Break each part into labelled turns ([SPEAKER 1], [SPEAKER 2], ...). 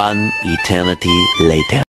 [SPEAKER 1] One eternity later.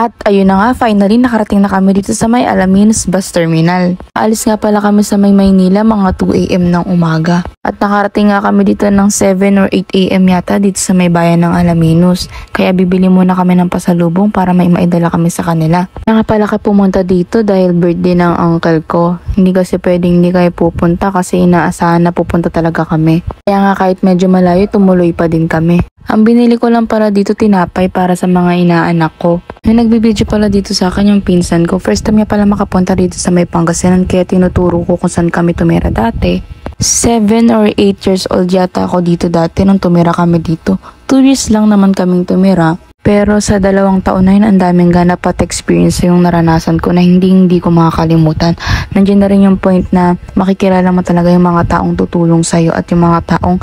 [SPEAKER 2] At ayun na nga, finally nakarating na kami dito sa may Alaminos Bus Terminal. Alis nga pala kami sa may Maynila mga 2 AM ng umaga. At nakarating nga kami dito ng 7 or 8 AM yata dito sa may bayan ng Alaminos. Kaya bibili muna kami ng pasalubong para may maidala kami sa kanila. Kaya nga pala kayo pumunta dito dahil birthday ng uncle ko. Hindi kasi pwedeng hindi kayo pupunta kasi inaasahan na pupunta talaga kami. Kaya nga kahit medyo malayo tumuloy pa din kami. Ang binili ko lang para dito tinapay para sa mga inaanak ko. May nagbibideo pala dito sa akin yung pinsan ko. First time niya pala makapunta dito sa may Pangasinan kaya tinuturo ko kung saan kami tumira dati. 7 or 8 years old yata ako dito dati nung tumira kami dito. 2 years lang naman kaming tumira. Pero sa 2 taon na yun, ang daming ganap at experience yung naranasan ko na hindi ko makakalimutan. Nandiyan na rin yung point na makikilala mo talaga yung mga taong tutulong sa'yo at yung mga taong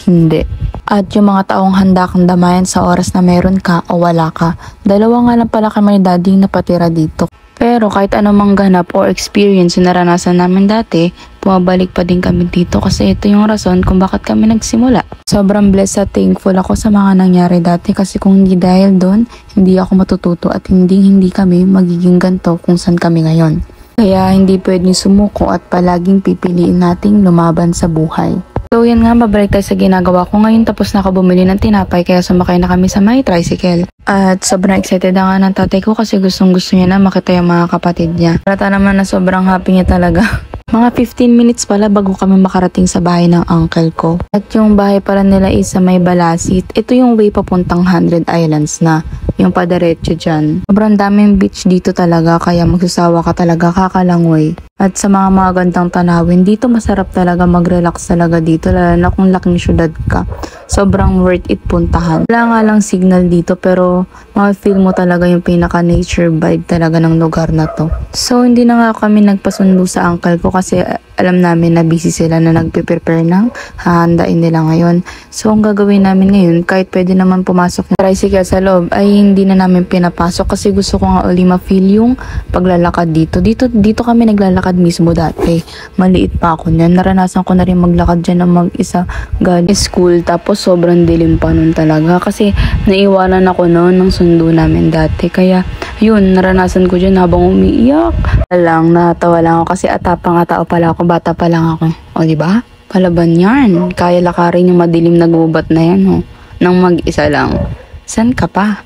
[SPEAKER 2] hindi. At yung mga taong handa kang damayan sa oras na meron ka o wala ka. 2 nga lang pala kami ni daddy na patira dito. Pero kahit anumang ganap or experience yung naranasan namin dati, bumabalik pa din kami dito kasi ito yung rason kung bakit kami nagsimula. Sobrang blessed at thankful ako sa mga nangyari dati kasi kung hindi dahil doon, hindi ako matututo at hindi kami magiging ganito kung saan kami ngayon. Kaya hindi pwedeng sumuko at palaging pipiliin nating lumaban sa buhay. So yan nga, babalik tayo sa ginagawa ko ngayon. Tapos na ako bumili ng tinapay kaya sumakay na kami sa may tricycle. At sobrang excited na nga ng tatay ko kasi gustong gusto niya na makita yung mga kapatid niya. Rata naman na sobrang happy niya talaga. Mga 15 minutes pala bago kami makarating sa bahay ng uncle ko. At yung bahay pala nila is sa may Balasit. Ito yung way papuntang 100 Islands na. Yung padaretso dyan. Sobrang daming beach dito talaga kaya magsusawa ka talaga kakalangoy. At sa mga magandang tanawin, dito masarap talaga mag-relax talaga dito lalo na kung laking syudad ka. Sobrang worth it puntahan. Wala nga lang signal dito pero ma-feel mo talaga yung pinaka-nature vibe talaga ng lugar na to. So hindi na nga kami nagpasundo sa uncle ko kasi alam namin na busy sila na nagpe-prepare ng hahandain nila ngayon. So ang gagawin namin ngayon, kahit pwede naman pumasok ng tricycle sa loob, ay hindi na namin pinapasok kasi gusto ko nga uli ma-feel yung paglalakad dito. Dito kami naglalakad mismo dati. Maliit pa ako niyan. Naranasan ko na rin maglakad dyan ng mag-isa galing school. Tapos sobrang dilim pa nun talaga kasi naiwanan ako noon ng sundo namin dati. Kaya yun, naranasan ko dyan habang umiiyak. Natawa lang ako kasi atapang tao pala ako. Bata pa lang ako. O diba? Palaban yan. Kaya lakarin yung madilim na gubat na yan. O. Nang mag-isa lang. San ka pa?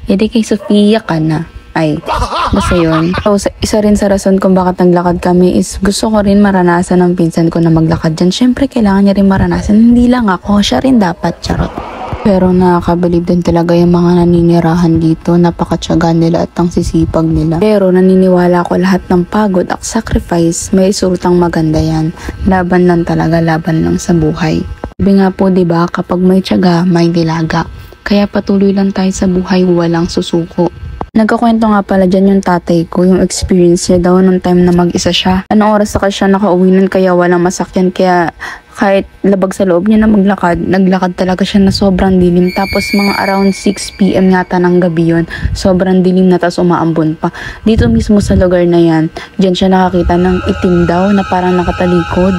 [SPEAKER 2] Hindi kay Sofia ka na. Ay, basta yun. So, isa rin sa rason kung bakit naglakad kami is gusto ko rin maranasan ng pinsan ko na maglakad dyan. Siyempre, kailangan niya rin maranasan. Hindi lang ako. Siya rin dapat. Charot. Pero nakakabilib din talaga yung mga naninirahan dito. Napakatyaga nila at ang sisipag nila. Pero naniniwala ko lahat ng pagod at sacrifice may resultang maganda yan. Laban lang talaga, laban lang sa buhay. Sabi nga po, diba, kapag may tiyaga, may dilaga. Kaya patuloy lang tayo sa buhay, walang susuko. Nagkakwento nga pala dyan yung tatay ko, yung experience niya daw nung time na mag-isa siya. Anong oras na siya nakauwi nun kaya walang masakyan, kaya kahit labag sa loob niya na naglakad talaga siya na sobrang dilim. Tapos mga around 6 PM yata ng gabi yun. Sobrang dilim na tas umaambon pa. Dito mismo sa lugar na yan, dyan siya nakakita ng itim daw na parang nakatalikod.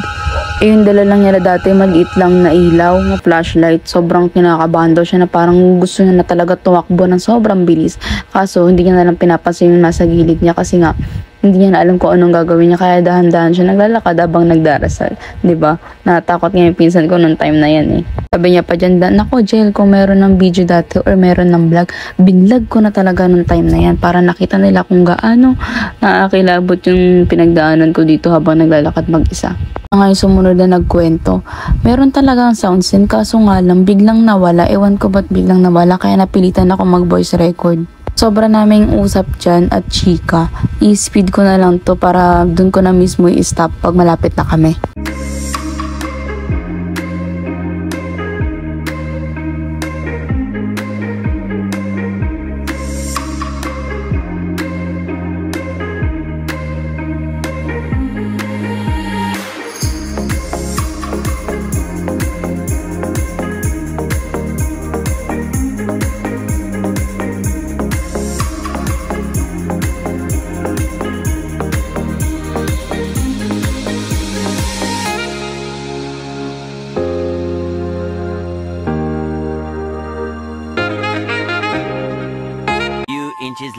[SPEAKER 2] Yung dala lang niya dati, maliit lang na ilaw, na flashlight. Sobrang kinakabahan daw siya na parang gusto niya na talaga tumakbo ng sobrang bilis. Kaso hindi niya na lang pinapansin yung nasa gilid niya kasi nga hindi niya na alam kung anong gagawin niya. Kaya dahan-dahan siya naglalakad habang nagdarasal. Diba? Natakot nga yung pinsan ko nung time na yan eh. Sabi niya pa dyan, nako Jel, kung meron ng video dati or meron ng vlog, binlog ko na talaga nung time na yan para nakita nila kung gaano nakakilabot yung pinagdaanan ko dito habang naglalakad mag-isa. Ngayon sumunod na nagkwento, meron talagang sound scene kaso nga lang biglang nawala. Ewan ko ba't biglang nawala kaya napilitan ako mag voice record. Sobra naming usap dyan at chika. I-speed ko na lang to para dun ko na mismo i-stop pag malapit na kami.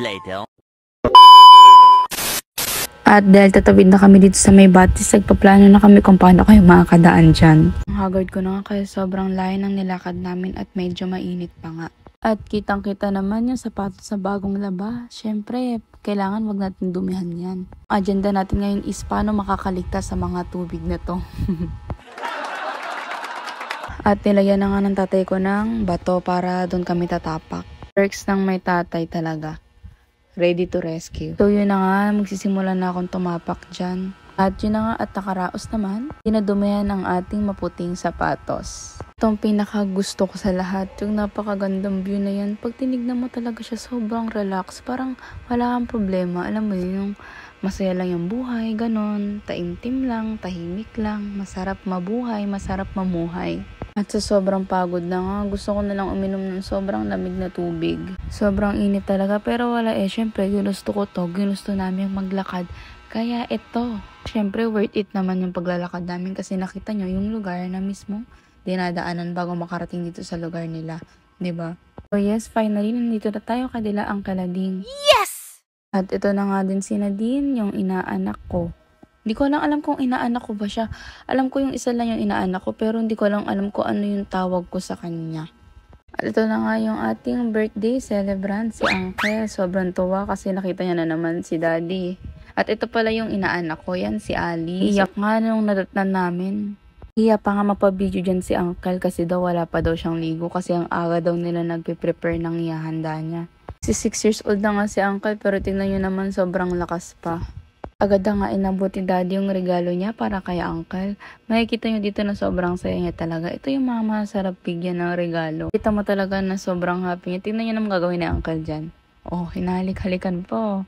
[SPEAKER 1] later.
[SPEAKER 2] At dahil tatawid na kami dito sa may batis, nagpaplano na kami kung paano kayo makakadaan dyan. Ang haggard ko na nga kaya sobrang layo ng nilakad namin at medyo mainit pa nga. At kitang-kita naman yung sapatos sa bagong laba. Syempre, kailangan wag natin dumihan yan. Ang agenda natin ngayon is paano makakaligtas sa mga tubig na to. At nilagyan na nga ng tatay ko ng bato para doon kami tatapak. Perks ng may tatay talaga. Ready to rescue. So yun na nga, magsisimula na akong tumapak dyan. At yun na nga, at nakaraos naman, dinadumihan ang ating maputing sapatos. Itong pinaka gusto ko sa lahat, yung napakagandang view na yan. Pag tinignan mo talaga siya, sobrang relax. Parang wala kang problema. Alam mo yun, yung masaya lang yung buhay, ganon. Taimtim lang, tahimik lang. Masarap mabuhay, masarap mamuhay. At sa sobrang pagod na nga, gusto ko na lang uminom ng sobrang lamig na tubig. Sobrang init talaga, pero wala syempre, ginusto ko to. Ginusto namin maglakad. Kaya ito, syempre worth it naman yung paglalakad namin kasi nakita nyo yung lugar na mismo dinadaanan bago makarating dito sa lugar nila. 'Di ba? So yes, finally, nandito na tayo kadila ang Kalading. Yes! At ito na nga din si Nadine, yung inaanak ko. Hindi ko lang alam kung inaanak ko ba siya. Alam ko yung isa lang yung inaanak ko, pero hindi ko lang alam kung ano yung tawag ko sa kanya. At ito na nga yung ating birthday celebrant, si Uncle. Sobrang tuwa kasi nakita niya na naman si Daddy. At ito pala yung inaanak ko, yan si Ali. Iyak nga nung nadatnan namin. Iyak pa nga mapabidyo dyan si Uncle kasi daw wala pa daw siyang ligo kasi ang aga daw nila nagpe-prepare ng ihahanda niya. Si 6 years old na nga si Uncle pero tingnan nyo naman sobrang lakas pa. Agad na nga inabot ni Daddy yung regalo niya para kay Uncle. Makikita nyo dito na sobrang saya niya talaga. Ito yung mga masarap bigyan ng regalo. Kita mo talaga na sobrang happy niya. Tingnan nyo naman gagawin ni Uncle dyan. Oh, hinahalik-halikan po.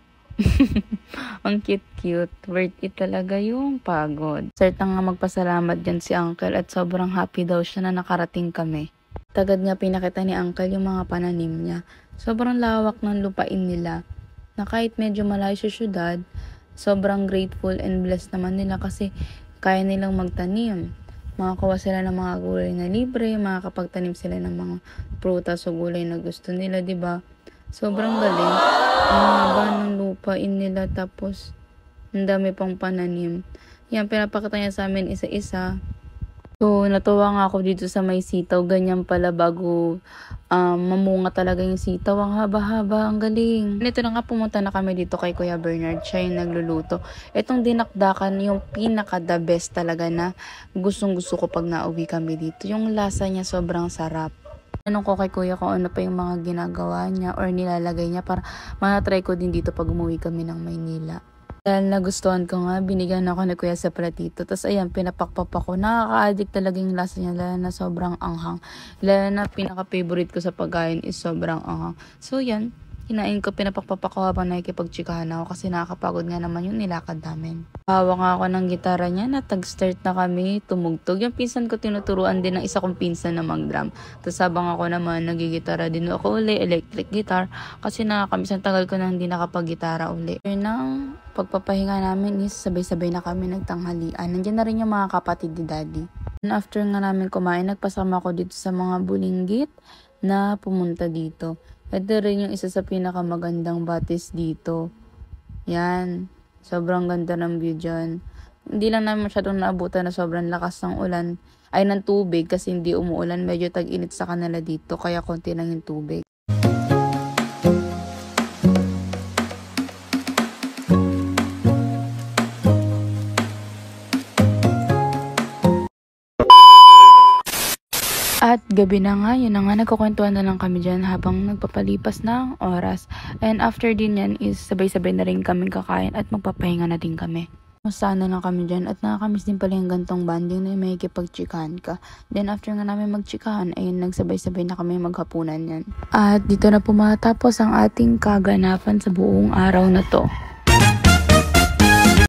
[SPEAKER 2] Ang cute-cute. Worth it talaga yung pagod. Start na nga magpasalamat dyan si Uncle at sobrang happy daw siya na nakarating kami. Tagad nga pinakita ni Uncle yung mga pananim niya. Sobrang lawak ng lupain nila. Na kahit medyo malayo sa syudad, sobrang grateful and blessed naman nila kasi kaya nilang magtanim. Makakuha sila ng mga gulay na libre, makakapagtanim sila ng mga prutas o gulay na gusto nila, 'di ba? Sobrang galing. Ang haba ng lupain nila tapos ang dami pang pananim. Yan, pinapakita niya sa amin isa-isa. So, natuwa nga ako dito sa may sitaw. Ganyan pala bago mamunga talaga yung sitaw. Ang haba-haba, ang galing. Ito na nga, pumunta na kami dito kay Kuya Bernard. Siya yung nagluluto. Itong dinakdakan, yung pinaka-the best talaga na gustong-gusto ko pag nauwi kami dito. Yung lasa niya sobrang sarap. Tanong ko kay Kuya kung ano pa yung mga ginagawa niya or nilalagay niya para matry ko din dito pag umuwi kami ng Maynila. Dahil nagustuhan ko nga, binigyan ako ni Kuya sa platito. Tapos ayan, pinapakpap ako. Nakaka-addict talaga yung lasa niya, lalo na sobrang anghang. Lalo na pinaka-favorite ko sa pagkain is sobrang anghang. So yan, kinain ko, pinapakpap ako habang nakikipagtsikahan ako kasi nakakapagod nga naman yung nilakad namin. Hawak nga ako ng gitara niya, natag-start na kami, tumugtog. Yung pinsan ko tinuturuan din ng isa kong pinsan na mag-drum. Tapos habang ako naman, nagigitara din ako uli, electric guitar. Kasi nakakamisang tagal ko na hindi nakapag-gitara uli. Yun ang pagpapahinga namin is sabay-sabay na kami nagtanghalian. Nandiyan na rin yung mga kapatid ni Daddy. And after nga namin kumain, nagpasama ko dito sa mga bulinggit na pumunta dito. Ito rin yung isa sa pinakamagandang batis dito. Yan. Sobrang ganda ng view dyan. Hindi lang namin masyadong naabutan na sobrang lakas ng ulan. Ay, ng tubig kasi hindi umuulan. Medyo tag-init sa kanila dito. Kaya konti lang yung tubig. At gabi na nga, yun na nga, nagkukwentuhan na lang kami dyan habang nagpapalipas ng oras. And after din yan is sabay-sabay na rin kami kakain at magpapahinga na din kami. Masana na kami dyan at nakakamiss din pala yung gantong banding na may kipagtsikahan ka. Then after nga namin magtsikahan, ayun, nagsabay-sabay na kami maghapunan yan. At dito na pumatapos ang ating kaganapan sa buong araw na to.